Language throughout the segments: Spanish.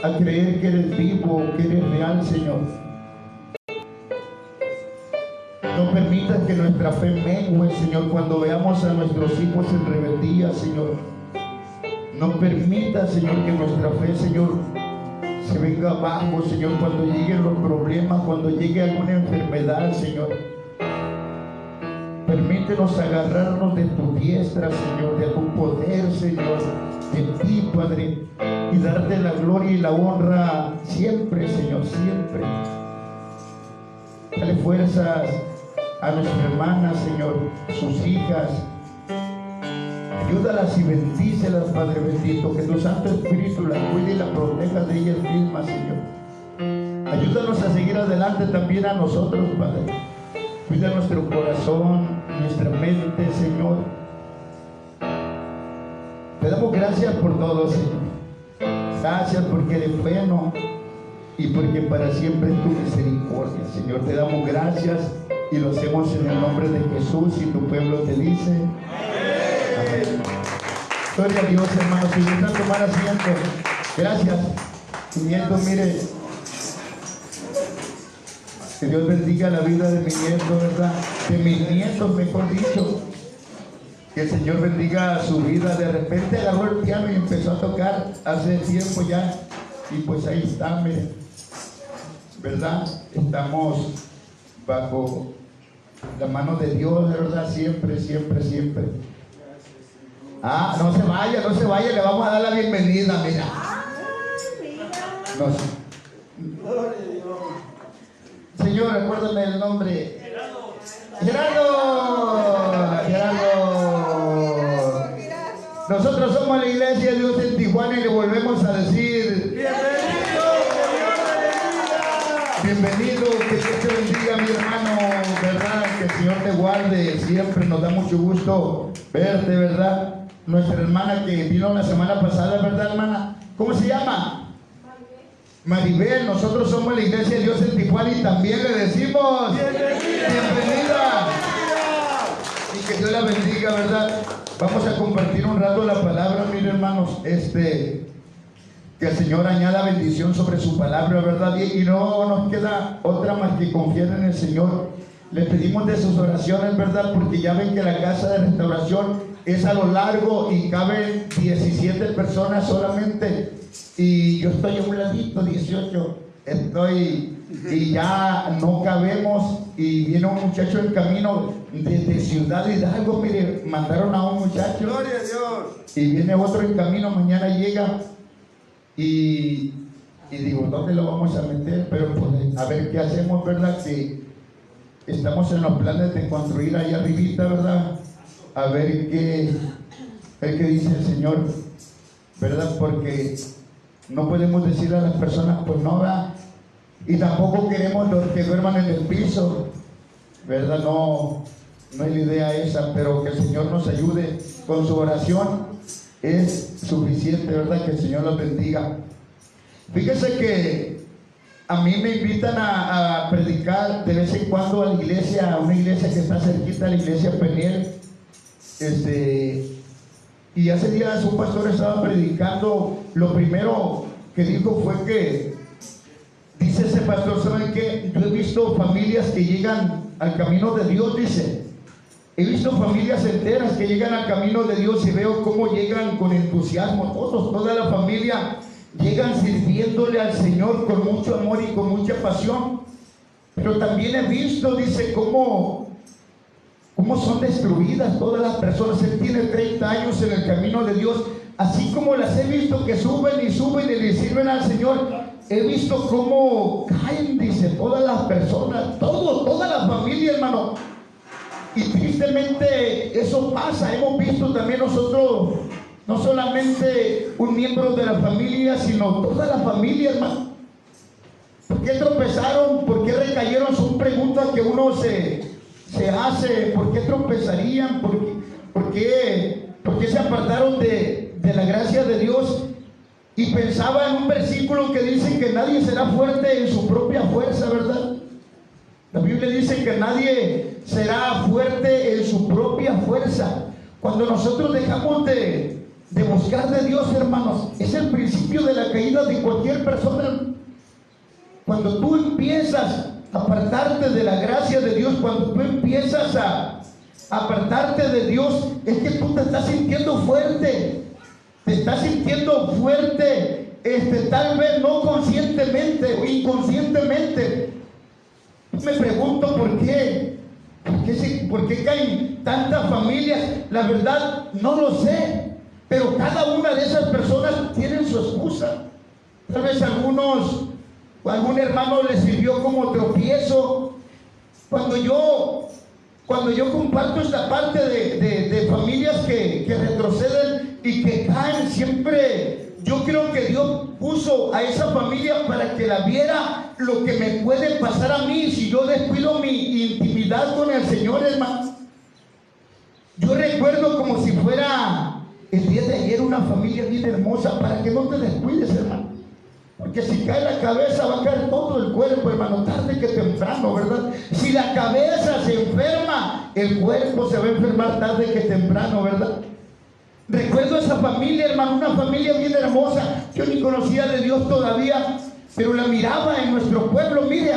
a creer que eres vivo, que eres real, Señor. No permitas que nuestra fe mengue, Señor, cuando veamos a nuestros hijos en rebeldía, Señor. No permita, Señor, que nuestra fe, Señor, se venga abajo, Señor, cuando lleguen los problemas, cuando llegue alguna enfermedad, Señor. Permítenos agarrarnos de tu diestra, Señor, de tu poder, Señor, de ti, Padre, y darte la gloria y la honra siempre, Señor, siempre. Dale fuerzas a nuestra hermana, Señor, sus hijas. Ayúdalas y bendícelas, Padre bendito, que tu Santo Espíritu la cuide y la proteja de ellas mismas, Señor. Ayúdanos a seguir adelante también a nosotros, Padre. Cuida nuestro corazón, nuestra mente, Señor. Te damos gracias por todo, Señor. Gracias porque eres bueno y porque para siempre es tu misericordia, Señor. Te damos gracias y lo hacemos en el nombre de Jesús, y tu pueblo te dice amén. Gloria a Dios, hermanos. Si gustan tomar asiento, gracias. Mi nieto, mire, que Dios bendiga la vida de mi nieto, ¿verdad? De mis nietos, mejor dicho. Que el Señor bendiga su vida. De repente agarró el piano y empezó a tocar hace tiempo ya. Y pues ahí está, mire, ¿verdad? Estamos bajo la mano de Dios, ¿verdad? Siempre, siempre, siempre. Ah, no se vaya, le vamos a dar la bienvenida, mira. Señor, recuérdame el nombre. Gerardo. Nosotros somos la Iglesia de Dios en Tijuana y le volvemos a decir bienvenido, que Dios te bendiga, mi hermano, ¿verdad? Que el Señor te guarde, siempre nos da mucho gusto verte, ¿verdad? Nuestra hermana que vino la semana pasada, ¿verdad, hermana? ¿Cómo se llama? Maribel. Nosotros somos la Iglesia de Dios en Tijuana y también le decimos bienvenida. Y que Dios la bendiga, ¿verdad? Vamos a compartir un rato la palabra, miren, hermanos, que el Señor añada bendición sobre su palabra, ¿verdad? Y no nos queda otra más que confiar en el Señor. Le pedimos de sus oraciones, ¿verdad? Porque ya ven que la casa de restauración es a lo largo y caben 17 personas solamente. Y yo estoy a un ladito, 18. Y ya no cabemos. Y viene un muchacho en camino desde Ciudad Hidalgo. Mire, mandaron a un muchacho. Gloria a Dios. Y viene otro en camino, mañana llega. Y digo, ¿dónde lo vamos a meter? Pero pues, a ver qué hacemos, ¿verdad? Que estamos en los planes de construir ahí arribita, ¿verdad? A ver qué dice el Señor, ¿verdad? Porque no podemos decirle a las personas, pues no, ¿verdad? Y tampoco queremos los que duerman en el piso, ¿verdad? No hay la idea esa, pero que el Señor nos ayude con su oración es suficiente, ¿verdad? Que el Señor los bendiga. Fíjese que a mí me invitan a predicar de vez en cuando a la iglesia, a una iglesia que está cerquita, la iglesia Peniel. Y hace días un pastor estaba predicando. Lo primero que dijo fue que, dice ese pastor, ¿saben qué? Yo he visto familias que llegan al camino de Dios, dice. He visto familias enteras que llegan al camino de Dios y veo cómo llegan con entusiasmo. Toda la familia llegan sirviéndole al Señor con mucho amor y con mucha pasión. Pero también he visto, dice, cómo son destruidas todas las personas. Él tiene 30 años en el camino de Dios. Así como las he visto que suben y le sirven al Señor, he visto cómo caen, dice, todas las personas, toda la familia, hermano. Y tristemente eso pasa. Hemos visto también nosotros, no solamente un miembro de la familia, sino toda la familia, hermano. ¿Por qué tropezaron? ¿Por qué recayeron? Son preguntas que uno se hace. ¿Por qué tropezarían? ¿Por qué se apartaron de la gracia de Dios? Y pensaba en un versículo que dice que nadie será fuerte en su propia fuerza, ¿verdad? La Biblia dice que nadie será fuerte en su propia fuerza. Cuando nosotros dejamos de de buscar de Dios, hermanos, es el principio de la caída de cualquier persona. Cuando tú empiezas a apartarte de la gracia de Dios, cuando tú empiezas a apartarte de Dios, es que tú te estás sintiendo fuerte, tal vez no conscientemente o inconscientemente. Me pregunto por qué. ¿Por qué caen tantas familias? La verdad no lo sé, pero cada una de esas personas tienen su excusa. Tal vez algún hermano les sirvió como tropiezo. Cuando yo comparto esta parte de familias que retroceden y que caen, siempre yo creo que Dios puso a esa familia para que la viera lo que me puede pasar a mí si yo descuido mi intimidad con el Señor, hermano. Yo recuerdo como si fuera el día de ayer una familia bien hermosa, para que no te descuides, hermano. Porque si cae la cabeza va a caer todo el cuerpo, hermano, tarde que temprano, ¿verdad? Si la cabeza se enferma, el cuerpo se va a enfermar tarde que temprano, ¿verdad? Recuerdo esa familia, hermano, una familia bien hermosa. Yo ni conocía de Dios todavía, pero la miraba en nuestro pueblo. Mire,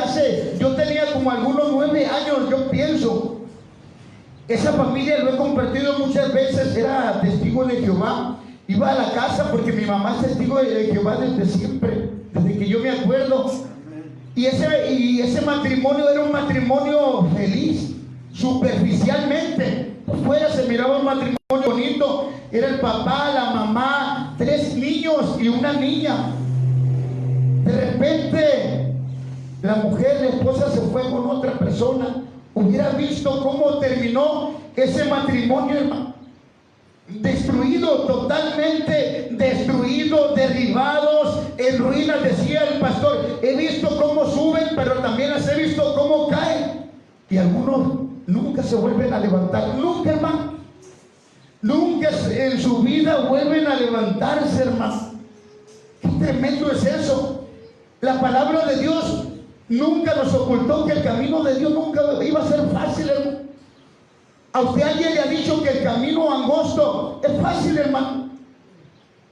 yo tenía como algunos 9 años, yo pienso. Esa familia lo he compartido muchas veces, era testigo de Jehová. Iba a la casa porque mi mamá es testigo de Jehová desde siempre, desde que yo me acuerdo. Y ese matrimonio era un matrimonio feliz, superficialmente. Por fuera se miraba un matrimonio bonito. Era el papá, la mamá, 3 niños y una niña. De repente, la mujer, la esposa, se fue con otra persona. Hubiera visto cómo terminó ese matrimonio, hermano. Destruido, totalmente destruido, derribados, en ruinas, decía el pastor. He visto cómo suben, pero también he visto cómo caen. Y algunos nunca se vuelven a levantar, nunca, hermano. Nunca en su vida vuelven a levantarse, hermano. Qué tremendo es eso. La palabra de Dios nunca nos ocultó que el camino de Dios nunca iba a ser fácil, hermano. ¿A usted alguien le ha dicho que el camino angosto es fácil, hermano?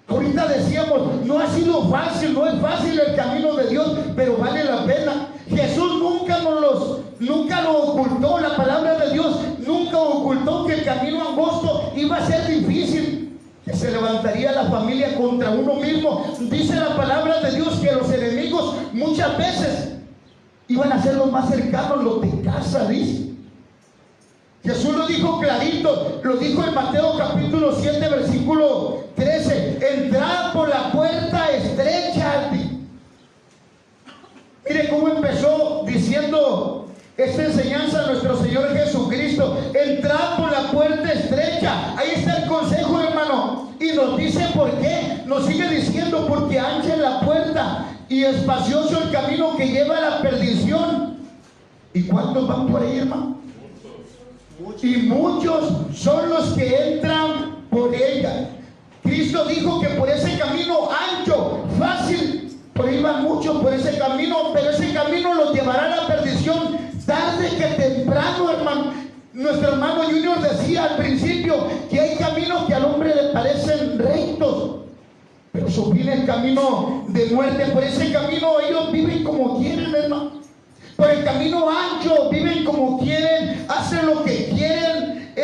Ahorita decíamos, no ha sido fácil, no es fácil el camino de Dios, pero vale la pena. Jesús nunca lo ocultó, la palabra de Dios nunca ocultó que el camino angosto iba a ser difícil, que se levantaría la familia contra uno mismo. Dice la palabra de Dios que los enemigos muchas veces iban a ser los más cercanos, los de casa, dice. Jesús lo dijo clarito, lo dijo en Mateo capítulo 7, versículo 13: entrad por la puerta estrecha. Mire cómo empezó diciendo esta enseñanza nuestro Señor Jesucristo: entrad por la puerta estrecha. Ahí está el consejo, hermano. Y nos dice por qué. Nos sigue diciendo: porque ancha es la puerta y espacioso el camino que lleva a la perdición. ¿Y cuántos van por ahí, hermano? Y muchos son los que entran por ella. Cristo dijo que por ese camino ancho, fácil, por ahí van muchos por ese camino, pero ese camino los llevará a la perdición tarde que temprano, hermano. Nuestro hermano Junior decía al principio que hay caminos que al hombre le parecen rectos, pero su fin es camino de muerte. Por ese camino ellos viven como quieren, hermano. Por el camino ancho viven como quieren, hacen lo que quieren,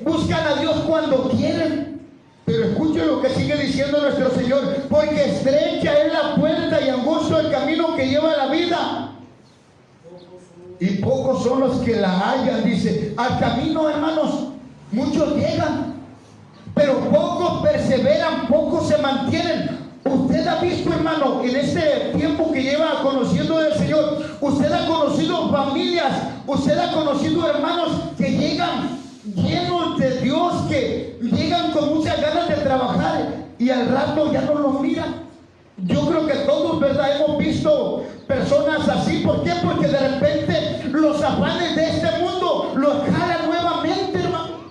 buscan a Dios cuando quieren. Pero escuchen lo que sigue diciendo nuestro Señor: porque estrecha es la puerta y angosto el camino que lleva a la vida, y pocos son los que la hallan. Dice, al camino, hermanos, muchos llegan, pero pocos perseveran, pocos se mantienen. Usted ha visto, hermano, en este tiempo que lleva conociendo del Señor, usted ha conocido familias, usted ha conocido hermanos que llegan llenos de Dios, que llegan con muchas ganas de trabajar y al rato ya no los miran. Yo creo que todos, ¿verdad?, hemos visto personas así. ¿Por qué? Porque de repente los afanes de este mundo los jalan nuevamente, hermano.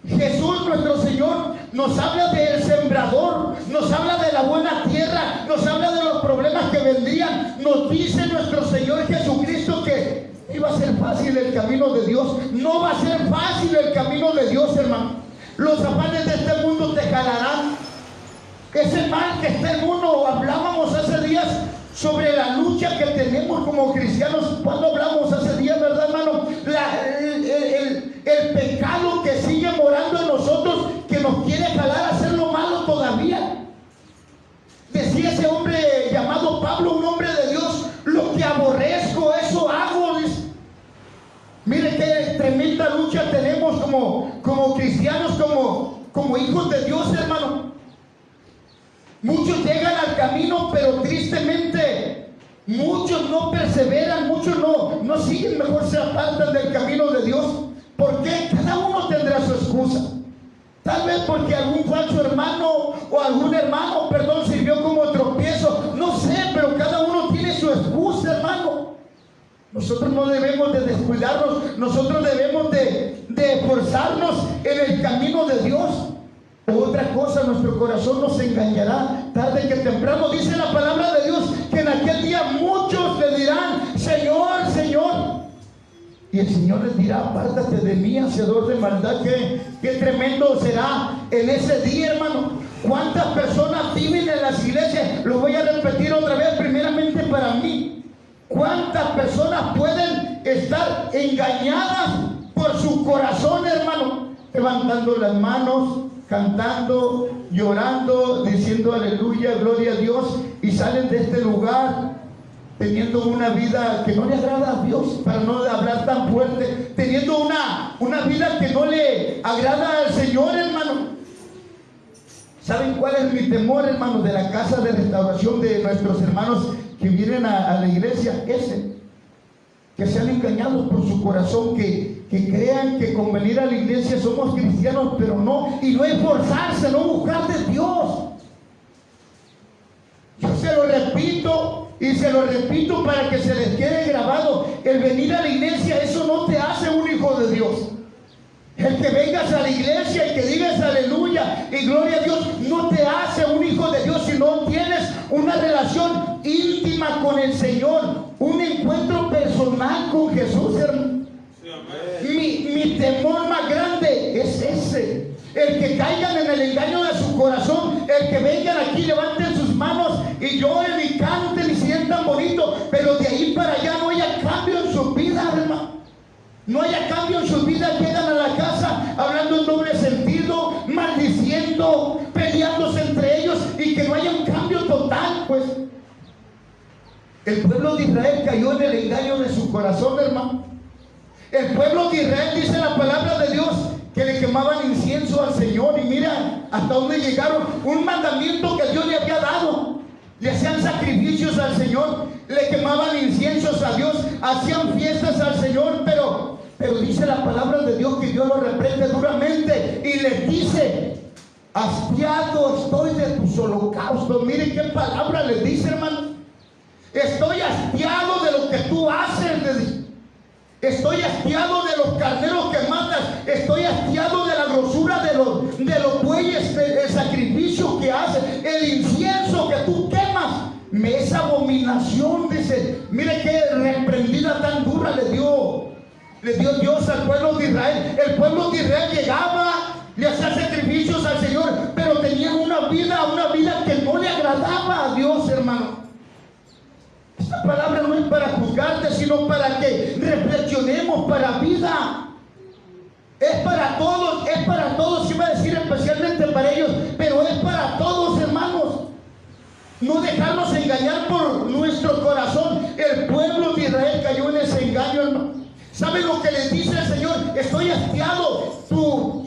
Jesús, nuestro Señor, nos habla del sembrador, nos habla de la buena tierra, nos habla de los problemas que vendrían. Nos dice nuestro Señor Jesucristo que iba a ser fácil el camino de Dios. No va a ser fácil el camino de Dios, hermano. Los afanes de este mundo te jalarán. Ese mal que está en uno. Hablábamos hace días sobre la lucha que tenemos como cristianos. Cuando hablamos hace días, ¿verdad, hermano? El pecado que sigue morando en nosotros, que nos quiere jalar a hacer lo malo todavía. Decía ese hombre llamado Pablo, un hombre de Dios: lo que aborrezco, eso hago. Mire qué tremenda lucha tenemos como cristianos, como hijos de Dios, hermano. Muchos llegan al camino, pero tristemente muchos no perseveran, muchos no siguen, mejor se apartan del camino de Dios. ¿Por qué? Cada uno tendrá su excusa. Tal vez porque algún falso hermano o algún hermano, sirvió como tropiezo. No sé, pero cada uno tiene su excusa, hermano. Nosotros no debemos de descuidarnos. Nosotros debemos de esforzarnos en el camino de Dios. Otra cosa, nuestro corazón nos engañará tarde que temprano. Dice la palabra de Dios que en aquel día muchos le dirán: Señor, Señor. Y el Señor les dirá: apártate de mí, hacedor de maldad. Qué tremendo será en ese día, hermano. ¿Cuántas personas viven en las iglesias? Lo voy a repetir otra vez, primeramente para mí. ¿Cuántas personas pueden estar engañadas por su corazón, hermano? Levantando las manos, cantando, llorando, diciendo aleluya, gloria a Dios, y salen de este lugar teniendo una vida que no le agrada a Dios, para no hablar tan fuerte, teniendo una vida que no le agrada al Señor, hermano. ¿Saben cuál es mi temor, hermano, de la casa de restauración de nuestros hermanos que vienen a la iglesia? Que sean engañados por su corazón, que crean que con venir a la iglesia somos cristianos, pero no, y no esforzarse, no buscar de Dios. Yo se lo repito y se lo repito para que se les quede grabado: el venir a la iglesia, eso no te hace un hijo de Dios. El que vengas a la iglesia y que digas aleluya y gloria a Dios no te hace un hijo de Dios si no tienes una relación íntima con el Señor, un encuentro personal con Jesús, hermano. Mi temor más grande es ese: el que caigan en el engaño de su corazón, el que vengan aquí, levanten sus manos y lloren y canten y sientan bonito, pero de ahí para allá no haya cambio en su vida, hermano. No haya cambio en sus vidas, llegan a la casa hablando en doble sentido, maldiciendo, peleándose entre ellos, y que no haya un cambio total, pues. El pueblo de Israel cayó en el engaño de su corazón, hermano. El pueblo de Israel, dice la palabra de Dios, que le quemaban incienso al Señor, y mira hasta dónde llegaron. Un mandamiento que Dios le había dado. Le hacían sacrificios al Señor, le quemaban inciensos a Dios, hacían fiestas al Señor, pero dice la palabra de Dios que Dios lo reprende duramente y les dice: hastiado estoy de tus holocaustos. Miren qué palabra les dice, hermano. Estoy hastiado de lo que tú haces. Estoy hastiado de los carneros que matas. Estoy hastiado de la grosura de los bueyes, el sacrificio que haces, el incienso que tú quemas. Me es abominación, dice. Mire qué reprendida tan dura le dio Dios al pueblo de Israel. El pueblo de Israel llegaba, le hacía sacrificios al Señor, pero tenían una vida que no le agradaba a Dios, hermano. Esta palabra no es para juzgarte, sino para que reflexionemos para vida. Es para todos, iba a decir especialmente para ellos, pero es para todos, hermanos. No dejarnos engañar por nuestro corazón. El pueblo de Israel cayó en ese engaño, hermano. ¿Saben lo que les dice el Señor? Estoy hastiado,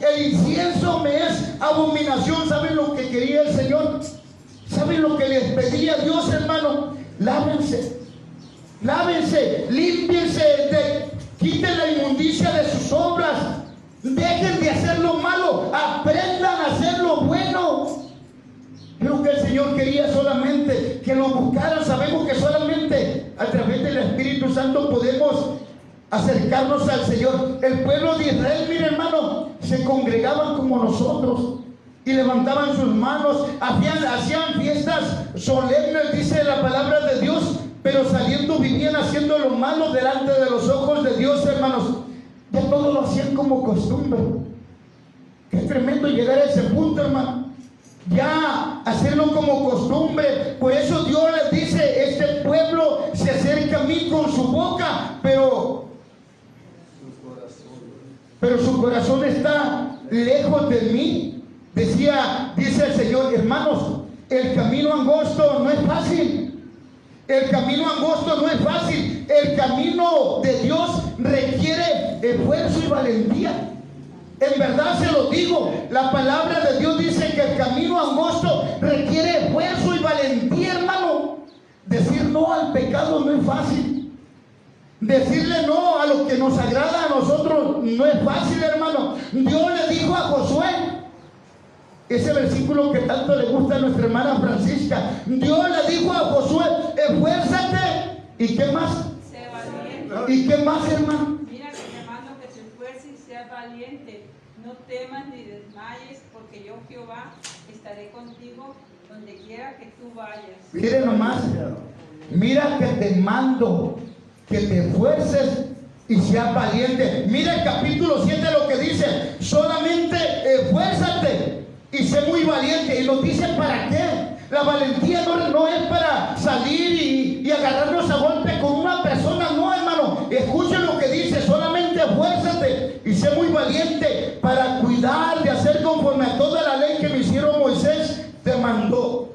el incienso me es abominación. ¿Saben lo que quería el Señor? ¿Saben lo que les pedía Dios, hermano? Lávense, límpiense, quiten la inmundicia de sus obras, dejen de hacer lo malo, aprendan a hacer lo bueno. Creo que el Señor quería solamente que lo buscaran. Sabemos que solamente a través del Espíritu Santo podemos acercarnos al Señor. El pueblo de Israel, mire, hermano, se congregaban como nosotros y levantaban sus manos, hacían fiestas solemnes, dice la palabra de Dios, pero saliendo vivían haciendo lo malo delante de los ojos de Dios, hermanos. Ya todo lo hacían como costumbre. Qué tremendo llegar a ese punto, hermano. Ya hacerlo como costumbre. Por eso Dios les dice: este pueblo se acerca a mí con su boca, pero su corazón está lejos de mí. Dice el Señor: hermanos, el camino angosto no es fácil. El camino angosto no es fácil. El camino de Dios requiere esfuerzo y valentía. En verdad se lo digo, la palabra de Dios dice que el camino angosto requiere esfuerzo y valentía, hermano. Decir no al pecado no es fácil. Decirle no a lo que nos agrada a nosotros no es fácil, hermano. Dios le dijo a Josué, ese versículo que tanto le gusta a nuestra hermana Francisca, Dios le dijo a Josué: esfuérzate. ¿Y qué más? Sé valiente. ¿Y qué más, hermano? Mira que te mando que te esfuerces y seas valiente. No temas ni desmayes, porque yo, Jehová, estaré contigo donde quiera que tú vayas. Mire nomás, mira que te mando que te esfuerces y seas valiente. Mira el capítulo 7 lo que dice: solamente esfuérzate y sé muy valiente. Y nos dice para qué. La valentía no es para salir y agarrarnos a golpe con una persona, no, hermano. Escuchen lo que dice: solamente esfuérzate y sé muy valiente para cuidar de hacer conforme a toda la ley que me hicieron Moisés te mandó.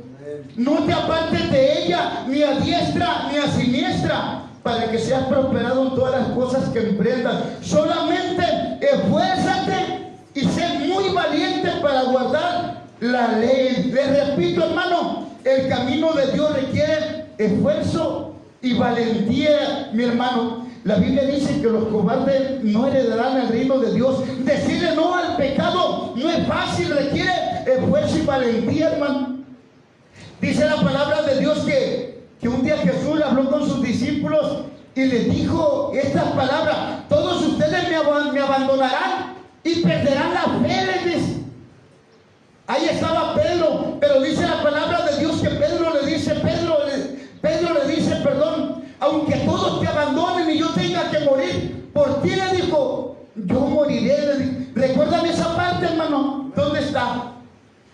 No te apartes de ella, ni a diestra ni a siniestra, para que seas prosperado en todas las cosas que emprendas. Solamente esfuérzate y sé muy valiente para guardar la ley. Les repito, hermano, el camino de Dios requiere esfuerzo y valentía, mi hermano. La Biblia dice que los cobardes no heredarán el reino de Dios. Decirle no al pecado no es fácil, requiere esfuerzo y valentía, hermano. Dice la palabra de Dios que un día Jesús habló con sus discípulos y les dijo estas palabras: todos ustedes me abandonarán y perderán la fe, les dice. Ahí estaba Pedro, pero dice la palabra de Dios que Pedro le dice, aunque todos te abandonen y yo tenga que morir, por ti, le dijo, yo moriré. ¿Recuerdan esa parte, hermano? ¿Dónde está?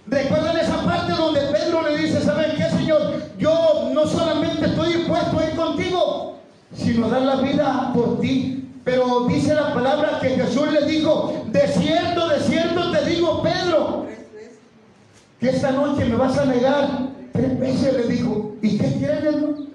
¿Recuerdan esa parte donde Pedro le dice: ¿saben qué, Señor? Yo no solamente estoy dispuesto a ir contigo, sino a dar la vida por ti. Pero dice la palabra que Jesús le dijo: de cierto te digo, Pedro, que esta noche me vas a negar 3 veces, le dijo. ¿Y qué creen, hermano?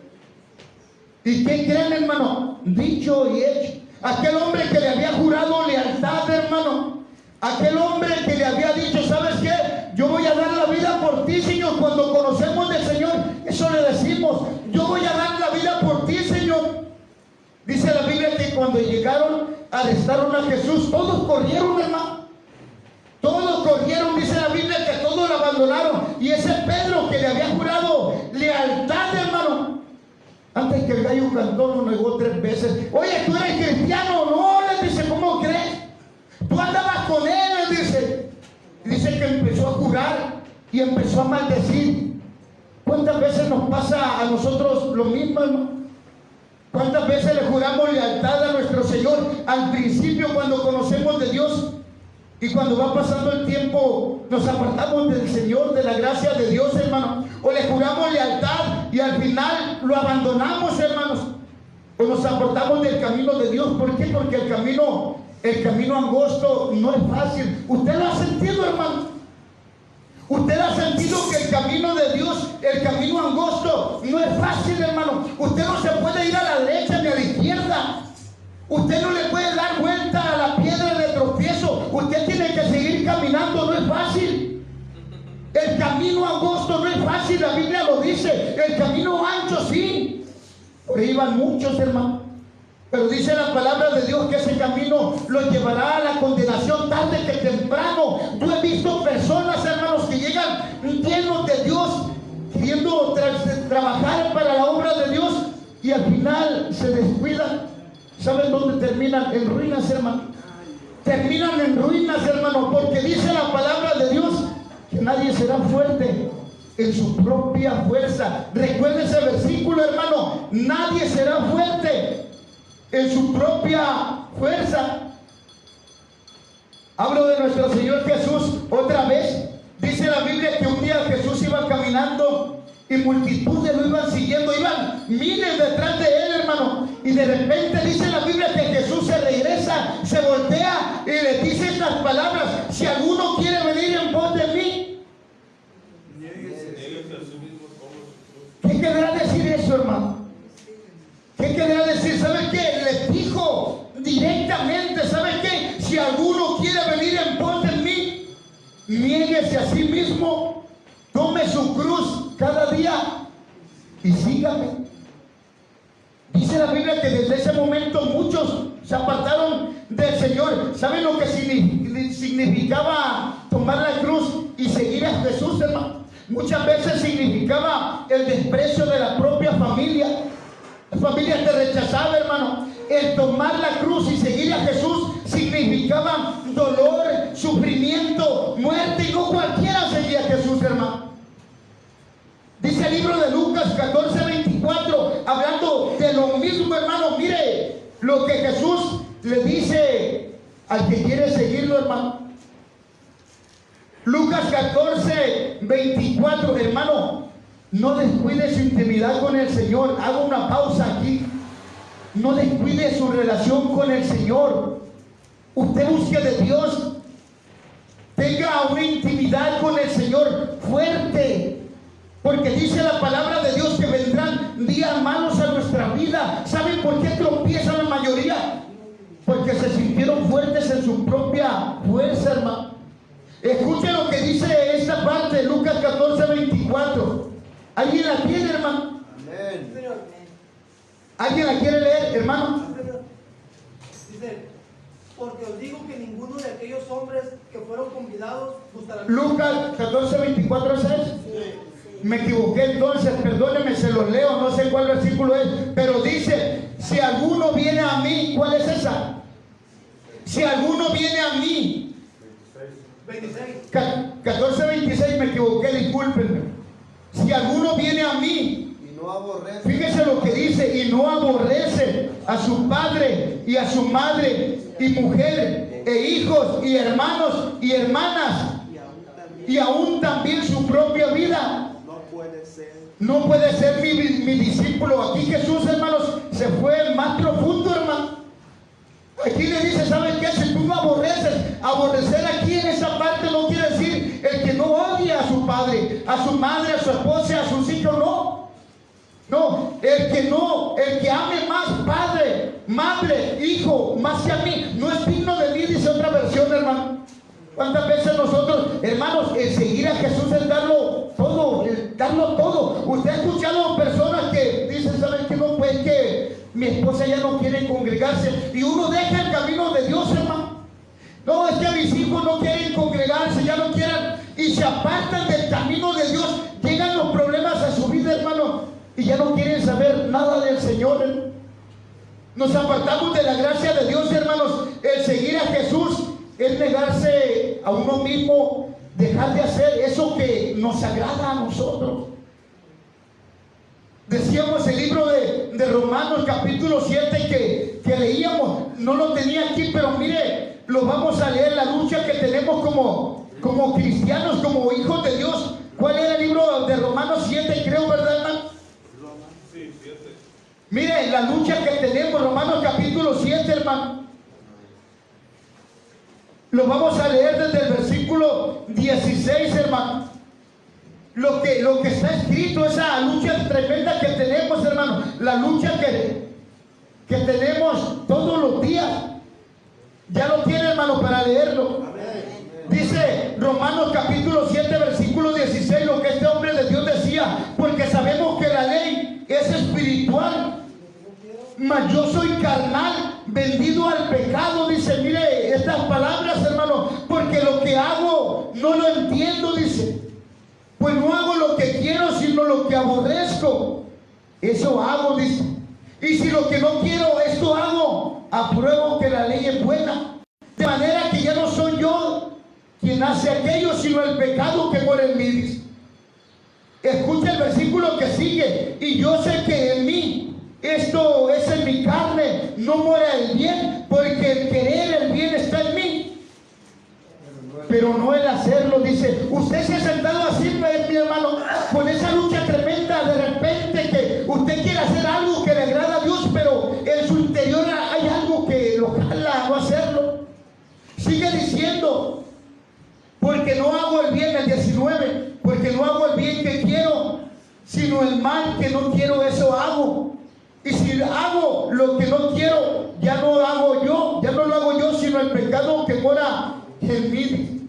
¿Y qué creen, hermano? Dicho y hecho. Aquel hombre que le había jurado lealtad, hermano, aquel hombre que le había dicho: ¿sabes qué? Yo voy a dar la vida por ti, Señor. Cuando conocemos del Señor, eso le decimos: yo voy a dar la vida por ti, Señor. Dice la Biblia que cuando llegaron, arrestaron a Jesús, todos corrieron, hermano. Todos corrieron, dice la Biblia que todos lo abandonaron. Y ese Pedro que le había jurado lealtad, hermano, antes que el gallo cantó, lo negó 3 veces. Oye, ¿tú eres cristiano? No, les dice, ¿cómo crees? Tú andabas con él, les dice. Y dice que empezó a jurar y empezó a maldecir. ¿Cuántas veces nos pasa a nosotros lo mismo, hermano? ¿Cuántas veces le juramos lealtad a nuestro Señor al principio cuando conocemos de Dios? Y cuando va pasando el tiempo nos apartamos del Señor, de la gracia de Dios, hermano. O le juramos lealtad y al final lo abandonamos, hermanos. O nos apartamos del camino de Dios. ¿Por qué? Porque el camino angosto no es fácil. ¿Usted lo ha sentido, hermano? ¿Usted ha sentido que el camino de Dios, el camino angosto, no es fácil, hermano? Usted no se puede ir a la derecha ni a la izquierda. Usted no le puede dar vuelta a la piedra de tropiezo. Usted tiene que seguir caminando, no es fácil. El camino angosto no es fácil, la Biblia lo dice. El camino ancho sí. Por ahí van muchos, hermano. Pero dice la palabra de Dios que ese camino los llevará a la condenación tarde que temprano. Yo he visto personas, hermanos, que llegan llenos de Dios, queriendo trabajar para la obra de Dios, y al final se descuidan. ¿Saben dónde terminan? En ruinas, hermano. Terminan en ruinas, hermano, porque dice la palabra de Dios que nadie será fuerte en su propia fuerza. Recuerde ese versículo, hermano. Nadie será fuerte en su propia fuerza. Hablo de nuestro Señor Jesús otra vez. Dice la Biblia que un día Jesús iba caminando y multitudes lo iban siguiendo, iban miles detrás de él, hermano. Y de repente dice la Biblia que Jesús se regresa, se voltea y le dice estas palabras: si alguno quiere venir en pos de mí. ¿Qué querrá decir eso, hermano? ¿Qué querrá decir? ¿Sabe qué? Les dijo directamente: ¿sabe qué? Si alguno quiere venir en pos de mí, niéguese a sí mismo, tome su cruz cada día y sígame. Dice la Biblia que desde ese momento muchos se apartaron del Señor. ¿Saben lo que significaba tomar la cruz y seguir a Jesús, hermano? Muchas veces significaba el desprecio de la propia familia. La familia te rechazaba, hermano. El tomar la cruz y seguir a Jesús significaba dolor, sufrimiento, muerte, y no cualquiera seguía a Jesús, hermano. Dice el libro de Lucas 14:24, hablando de lo mismo, hermano. Mire lo que Jesús le dice al que quiere seguirlo, hermano. Lucas 14:24, hermano, no descuide su intimidad con el Señor. Hago una pausa aquí. No descuide su relación con el Señor. Usted busque de Dios. Tenga una intimidad con el Señor fuerte. Porque dice la palabra de Dios que vendrán días malos a nuestra vida. ¿Saben por qué tropiezan la mayoría? Porque se sintieron fuertes en su propia fuerza, hermano. Escuche lo que dice esta parte de Lucas 14:24. ¿Alguien la tiene, hermano? Amén. ¿Alguien la quiere leer, hermano? Dice: porque os digo que ninguno de aquellos hombres que fueron convidados gustarán. Lucas 14:24, ¿sabes? Me equivoqué entonces, perdóneme, se los leo, no sé cuál versículo es, pero dice: si alguno viene a mí, ¿cuál es esa? Si alguno viene a mí, 26. 14:26, me equivoqué, discúlpenme. Si alguno viene a mí, Y no aborrece. fíjese lo que dice: y no aborrece a su padre y a su madre y mujer e hijos y hermanos y hermanas y aún también su propia vida, no puede ser mi discípulo. Aquí Jesús, hermanos, se fue más profundo, hermano. Aquí le dice: ¿sabes qué? Si tú no aborrecer aquí en esa parte no quiere decir el que no odia a su padre, a su madre, a su esposa, a sus hijos, no. No, el que ame más padre, madre, hijo, más que a mí, no es digno de mí, dice otra versión, hermano. ¿Cuántas veces nosotros, hermanos, el seguir a Jesús es darlo todo, Usted ha escuchado personas que dicen: ¿saben qué? No, pues que mi esposa ya no quiere congregarse, y uno deja el camino de Dios, hermano. No, es que mis hijos no quieren congregarse, ya no quieren, y se apartan del camino de Dios. Llegan los problemas a su vida, hermano, y ya no quieren saber nada del Señor, hermano. Nos apartamos de la gracia de Dios, hermanos. El seguir a Jesús es negarse a uno mismo, dejar de hacer eso que nos agrada a nosotros. Decíamos el libro de Romanos capítulo 7 que leíamos, no lo tenía aquí, pero mire, lo vamos a leer, la lucha que tenemos como cristianos, como hijos de Dios. ¿Cuál era el libro de Romanos 7, creo, verdad, hermano? Sí, 7. Mire, la lucha que tenemos, Romanos capítulo 7, hermano. Lo vamos a leer desde el versículo 16, hermano. Lo que está escrito, esa lucha tremenda que tenemos, hermano. La lucha que tenemos todos los días. Ya lo tiene, hermano, para leerlo. Dice Romanos capítulo 7, versículo 16, lo que este hombre de Dios decía: porque sabemos que la ley es espiritual, mas yo soy carnal, vendido al pecado. Dice, mire estas palabras, hermano: porque lo que hago no lo entiendo, dice. Pues no hago lo que quiero, sino lo que aborrezco. Eso hago, dice. Y si lo que no quiero, esto hago, apruebo que la ley es buena. De manera que ya no soy yo quien hace aquello, sino el pecado que mora en mí, dice. Escucha el versículo que sigue: y yo sé que en mí, esto es en mi carne, no mora el bien, porque el querer el bien está en mí, pero no el hacerlo. Dice, usted se ha sentado así, mi hermano, con esa lucha tremenda de repente que usted quiere hacer algo que le agrada a Dios, pero en su interior hay algo que lo jala a no hacerlo. Sigue diciendo, porque no hago el bien, el 19, porque no hago el bien que quiero, sino el mal que no quiero, eso hago. Y si hago lo que no quiero, ya no lo hago yo, sino el pecado que mora en mí.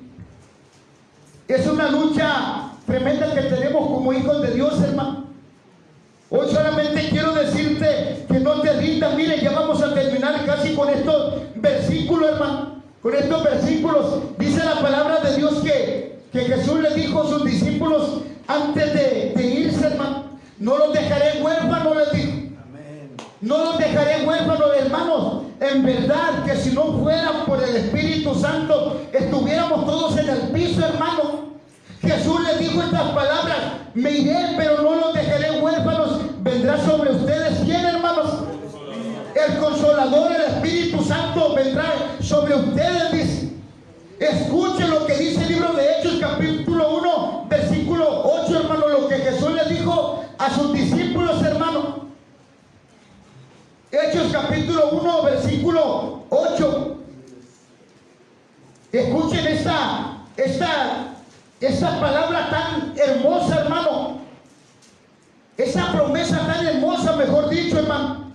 Es una lucha tremenda que tenemos como hijos de Dios, hermano. Hoy solamente quiero decirte que no te rindas. Mire, ya vamos a terminar casi con estos versículos, hermano. Con estos versículos dice la palabra de Dios que Jesús le dijo a sus discípulos antes de irse, hermano: no los dejaré huérfanos, les dijo. No los dejaré huérfanos, hermanos. En verdad que si no fuera por el Espíritu Santo, estuviéramos todos en el piso, hermano. Jesús les dijo estas palabras: me iré, pero no los dejaré huérfanos. Vendrá sobre ustedes, ¿quién, hermanos? El Consolador, el Espíritu Santo vendrá sobre ustedes, dice. Escuchen lo que dice el libro de Hechos, capítulo 1, versículo 8, hermano, lo que Jesús les dijo a sus discípulos, hermano. Hechos capítulo 1, versículo 8. Escuchen esta palabra tan hermosa, hermano. Esa promesa tan hermosa, mejor dicho, hermano.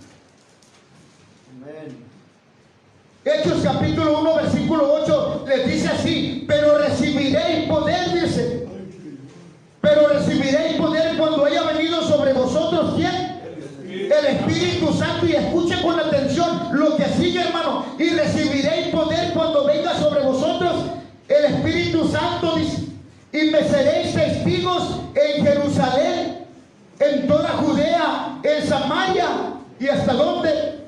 Hechos capítulo 1, versículo 8 les dice así: pero recibiréis poder, dice. Pero recibiréis poder cuando haya venido sobre vosotros, ¿quién? El Espíritu Santo. Y escuchen con atención lo que sigue, hermano: y recibiréis poder cuando venga sobre vosotros el Espíritu Santo, dice, y me seréis testigos en Jerusalén, en toda Judea, en Samaria, y hasta dónde,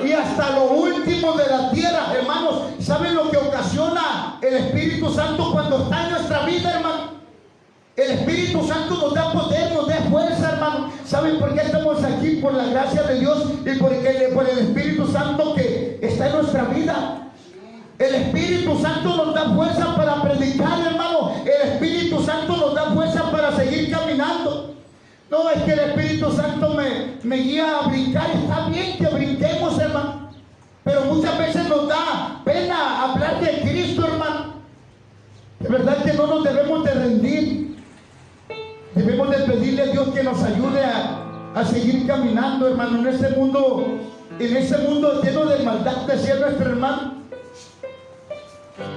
y hasta lo último de la tierra. Hermanos, ¿saben lo que ocasiona el Espíritu Santo cuando está en nuestra vida, hermano? El Espíritu Santo nos da poder, nos da fuerza, hermano. ¿Saben por qué estamos aquí? Por la gracia de Dios y por el Espíritu Santo que está en nuestra vida. El Espíritu Santo nos da fuerza para predicar, hermano. El Espíritu Santo nos da fuerza para seguir caminando. No es que el Espíritu Santo me guía a brincar. Está bien que brinquemos, hermano, pero muchas veces nos da pena hablar de Cristo, hermano. De verdad que no nos debemos de rendir. Debemos de pedirle a Dios que nos ayude a seguir caminando, hermano, en ese mundo lleno de maldad, decía nuestro hermano.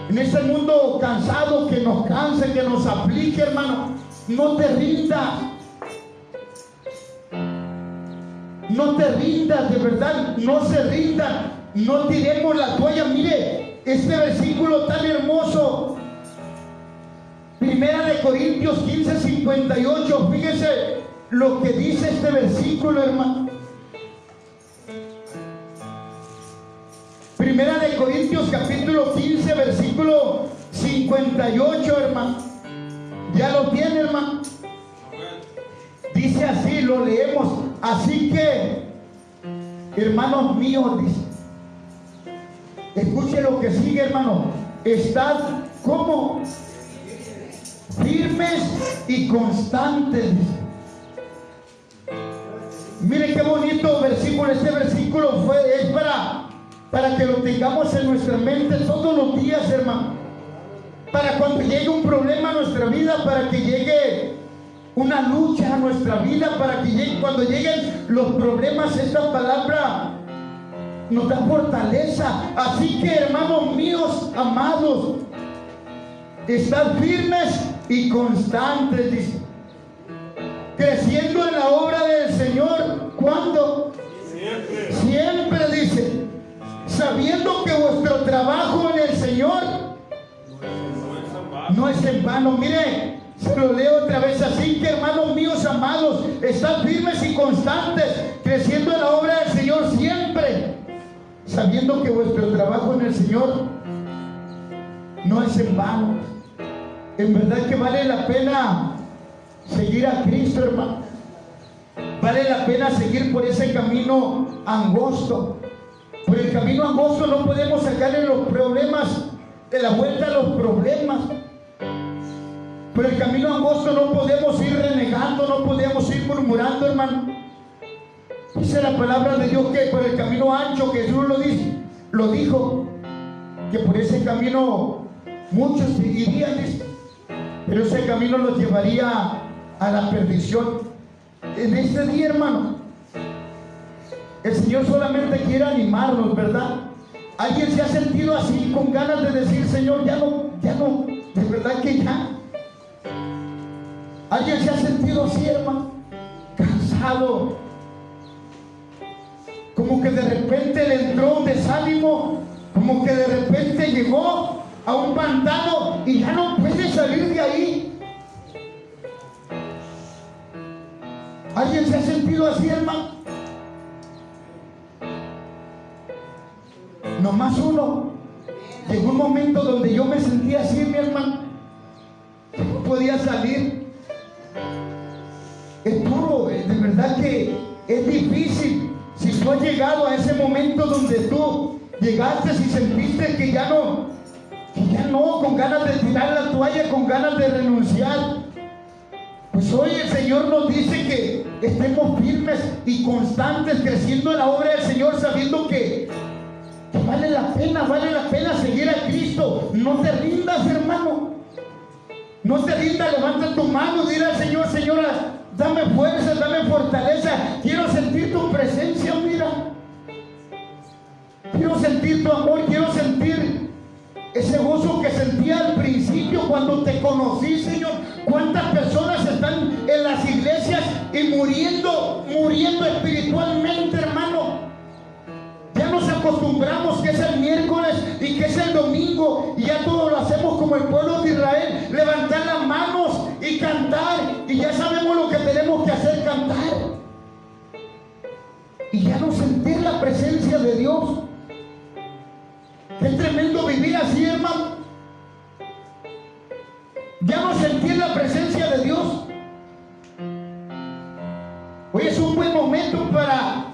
En ese mundo cansado, que nos canse, que nos aplique, hermano. No te rindas. No te rindas, de verdad, no se rindan. No tiremos la toalla. Mire, este versículo tan hermoso. Primera de Corintios 15, 58. Fíjese lo que dice este versículo, hermano. Primera de Corintios capítulo 15, versículo 58, hermano. Ya lo tiene, hermano. Dice así, lo leemos. Así que, hermanos míos, dice, escuche lo que sigue, hermano. Estad como firmes y constantes. Miren qué bonito versículo. Este versículo es para que lo tengamos en nuestra mente todos los días, hermano. Para cuando llegue un problema a nuestra vida, para que llegue una lucha a nuestra vida, para que cuando lleguen los problemas, esta palabra nos da fortaleza. Así que, hermanos míos amados, estad firmes y constantes, dice, creciendo en la obra del Señor. ¿Cuándo? Siempre, dice, sabiendo que vuestro trabajo en el Señor no es en vano. Mire, se lo leo otra vez. Así que, hermanos míos amados, estad firmes y constantes, creciendo en la obra del Señor siempre, sabiendo que vuestro trabajo en el Señor no es en vano. En verdad que vale la pena seguir a Cristo, hermano. Vale la pena seguir por ese camino angosto. Por el camino angosto no podemos sacarle los problemas de la vuelta a los problemas. Por el camino angosto no podemos ir renegando, no podemos ir murmurando, hermano. Dice la palabra de Dios que por el camino ancho, que Jesús lo dijo, que por ese camino muchos irían, pero ese camino los llevaría a la perdición. En este día, hermano, el Señor solamente quiere animarnos, ¿verdad? ¿Alguien se ha sentido así, con ganas de decir, Señor, ya no, de verdad que ya? ¿Alguien se ha sentido así, hermano? Cansado. Como que de repente le entró un desánimo, como que de repente llegó a un pantano y ya no puede salir de ahí. ¿Alguien se ha sentido así, hermano? Nomás uno. Llegó un momento donde yo me sentía así, mi hermano. No podía salir. Es duro, de verdad que es difícil. Si tú has llegado a ese momento donde tú llegaste y sentiste que ya no, con ganas de tirar la toalla, con ganas de renunciar, pues hoy el Señor nos dice que estemos firmes y constantes, creciendo en la obra del Señor, sabiendo que vale la pena seguir a Cristo. No te rindas, hermano. No te rindas, levanta tu mano, dile al Señor, Señora, dame fuerza, dame fortaleza. Quiero sentir tu presencia, mira. Quiero sentir tu amor, quiero sentir ese gozo que sentía al principio cuando te conocí, Señor. ¿Cuántas personas están en las iglesias y muriendo espiritualmente, hermano? Ya nos acostumbramos que es el miércoles y que es el domingo y ya todo lo hacemos como el pueblo de Israel, levantar las manos y cantar, y ya sabemos lo que tenemos que hacer, cantar, y ya no sentir la presencia de Dios. Qué tremendo vivir así, hermano. Ya no sentir la presencia de Dios. Hoy es un buen momento para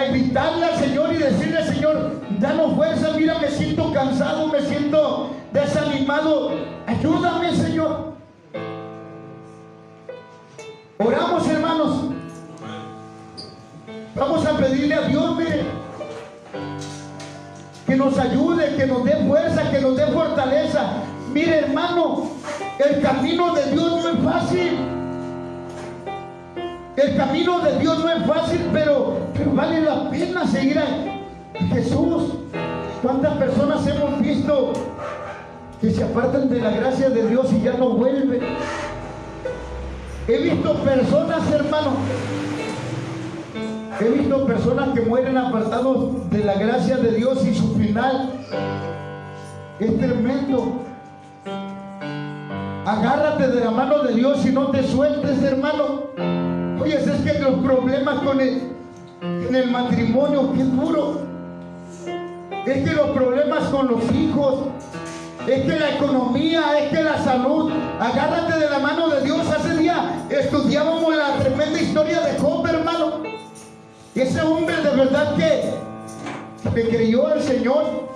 gritarle al Señor y decirle, Señor, danos fuerza. Mira, me siento cansado, me siento desanimado. Ayúdame, Señor. Oramos, hermanos. Vamos a pedirle a Dios, mire, que nos ayude, que nos dé fuerza, que nos dé fortaleza. Mire, hermano, el camino de Dios no es fácil. El camino de Dios no es fácil, pero vale la pena seguir a Jesús. ¿Cuántas personas hemos visto que se apartan de la gracia de Dios y ya no vuelven? He visto personas, hermano, que mueren apartados de la gracia de Dios y su final es tremendo. Agárrate de la mano de Dios y no te sueltes, hermano. Oye, es que los problemas en el matrimonio, qué duro. Es que los problemas con los hijos, es que la economía, es que la salud. Agárrate de la mano de Dios. Hace día estudiábamos la tremenda historia de Job, hermano. Ese hombre de verdad que le creyó al Señor.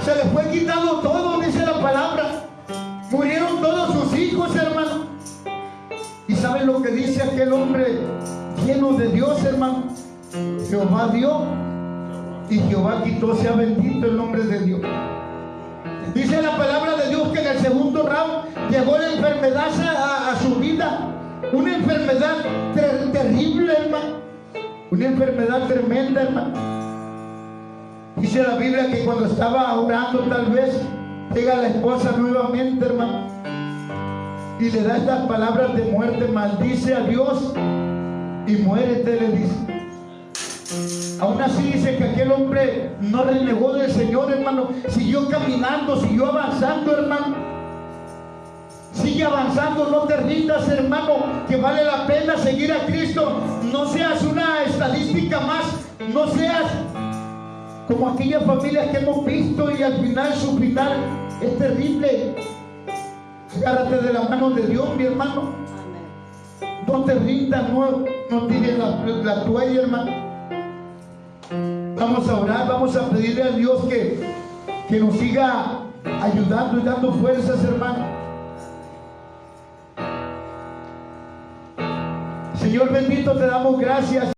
Se le fue quitado todo, dice la palabra. Murieron todos sus hijos, hermano. ¿Y saben lo que dice aquel hombre lleno de Dios, hermano? Jehová dio y Jehová quitó. Sea bendito el nombre de Dios. Dice la palabra de Dios que en el segundo round llegó la enfermedad a su vida. Una enfermedad terrible, hermano. Una enfermedad tremenda, hermano. Dice la Biblia que cuando estaba orando, tal vez llega la esposa nuevamente, hermano, y le da estas palabras de muerte: maldice a Dios y muérete, le dice. Aún así dice que aquel hombre no renegó del Señor, hermano. Siguió caminando, siguió avanzando, hermano. Sigue avanzando, no te rindas, hermano, que vale la pena seguir a Cristo. No seas una estadística más, no seas como aquellas familias que hemos visto y al final su final es terrible. Agárrate de la mano de Dios, mi hermano. No te rindas, no tires la toalla, hermano. Vamos a orar, vamos a pedirle a Dios que nos siga ayudando y dando fuerzas, hermano. Señor bendito, te damos gracias.